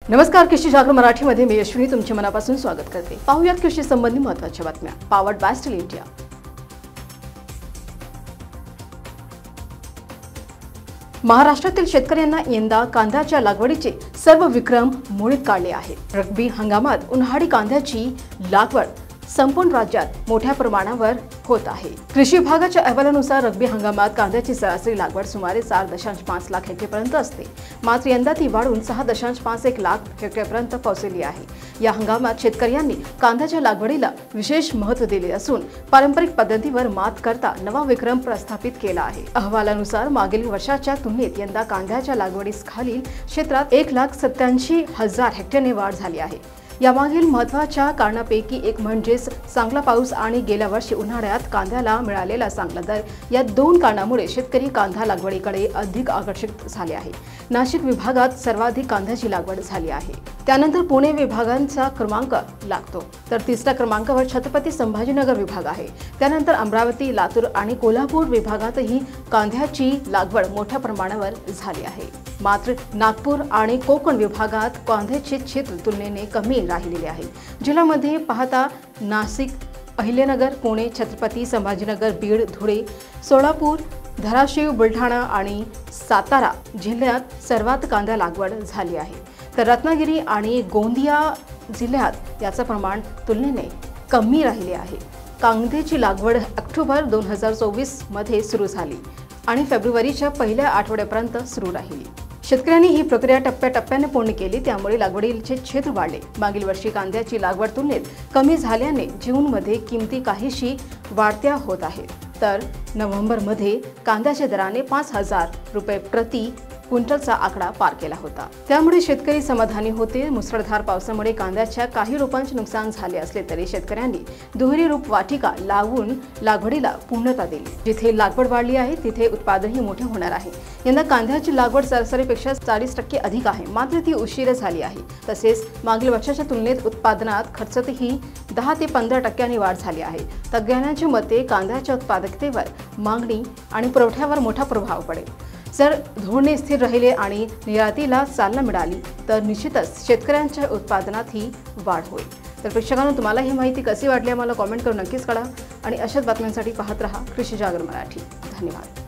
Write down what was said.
नमस्कार, कृषी जागर मराठीमध्ये मी यशवनी तुमचे मनापासून स्वागत करते। पाहूयात कृषी संबंधी महत्त्वाच्या बातम्या। Powered by steel India. महाराष्ट्रातील शेतकऱ्यांना यंदा कांद्याच्या लागवडीचे सर्व विक्रम मोडीत काढले आहेत। रब्बी हंगामात उन्हाळी कांद्याची लागवड संपूर्ण राज्यात मोठ्या प्रमाणावर होत आहे। कृषी विभागाच्या अहवालानुसार रब्बी हंगामात कांद्याची सरासरी लागवड सुमारे 4.5 लाख हेक्टरपर्यंत असते, मात्र यंदा ती वाढून 6.51 लाख हेक्टरपर्यंत पोहोचली आहे। या हंगामात शेतकऱ्यांनी कांद्याच्या लागवडीला विशेष महत्त्व दिले असून पारंपरिक पद्धतीवर मात करता नवा विक्रम प्रस्थापित केला आहे। अहवालानुसार मागील वर्षाच्या तुलनेत यंदा कांद्याच्या लागवडीस खालील क्षेत्रात 1,87,000 हेक्टरने वाढ झाली आहे। यामागील महत्त्वाच्या कारणापैकी एक म्हणजे चांगला पाऊस आणि गेल्या वर्षी उन्हाळ्यात कांद्याला मिळालेला चांगला दर। या दोन कारणांमुळे शेतकरी कांदा लागवडीकडे अधिक आकर्षित झाले आहे। नाशिक विभागात सर्वाधिक कांद्याची लागवड झाली आहे, त्यानंतर पुणे विभागाचा क्रमांक लागतो, तर तिसऱ्या क्रमांकावर छत्रपती संभाजीनगर विभाग आहे। त्यानंतर अमरावती, लातूर आणि कोल्हापूर विभागातही कांद्याची लागवड मोठ्या प्रमाणावर झाली आहे। मात्र नागपूर आणि कोकण विभागात कांद्याचे क्षेत्र तुलनेने कमी राहिलेले आहे। जिल्ह्यामध्ये पाहता नाशिक, अहिल्यानगर, पुणे, छत्रपती संभाजीनगर, बीड, धुळे, सोलापूर, धाराशिव, बुलढाणा आणि सातारा जिल्ह्यात सर्वात कांदा लागवड झाली आहे, तर रत्नागिरी आणि गोंदिया जिल्ह्यात याचे प्रमाण तुलनेने कमी राहिले आहे। कांद्याची लागवड ऑक्टोबर 2024 मध्ये सुरू झाली आणि फेब्रुवारीच्या पहिल्या आठवड्यापर्यंत सुरू राहिली। शेतकऱ्यांनी ही प्रक्रिया टप्प्याटप्प्याने पूर्ण केली, त्यामुळे लागवडीचे क्षेत्र वाढले। मागील वर्षी कांद्याची लागवड तुलनेत कमी झाल्याने जूनमध्ये किमती काहीशी वाढत्या होत आहेत, तर नोव्हेंबरमध्ये कांद्याच्या दराने 5,000 रुपये प्रति क्विंटलचा आकडा पार केला होता, त्यामुळे शेतकरी समाधानी होते। मुसळधार पावसामुळे कांद्याच्या काही रोपांचे नुकसान झाले असले तरी शेतकऱ्यांनी दुहेरी रोप वाटिका लावून लागवडीला पूर्णता दिली। जिथे लागवड वाढली आहे तिथे उत्पादनही मोठे होणार आहे। यंदा कांद्याची लागवड सरासरीपेक्षा 40% अधिक आहे, मात्र ती उशिरा झाली आहे। तसेच मागील वर्षाच्या तुलनेत उत्पादनात खर्चातही 10 ते 15% वाढ झाली आहे। तज्ज्ञांच्या मते कांद्याच्या उत्पादकतेवर, मागणी आणि पुरवठ्यावर मोठा प्रभाव पडेल। जर धोरणे स्थिर राहिले आणि निर्यातीला चालना मिळाली तर निश्चितच शेतकऱ्यांच्या उत्पादनातही वाढ होईल। तर प्रेक्षकांनो, तुम्हाला ही माहिती कशी वाटली आम्हाला कमेंट करून नक्कीच कळवा आणि अशाच बातम्यांसाठी पाहत रहा कृषी जागर मराठी। धन्यवाद।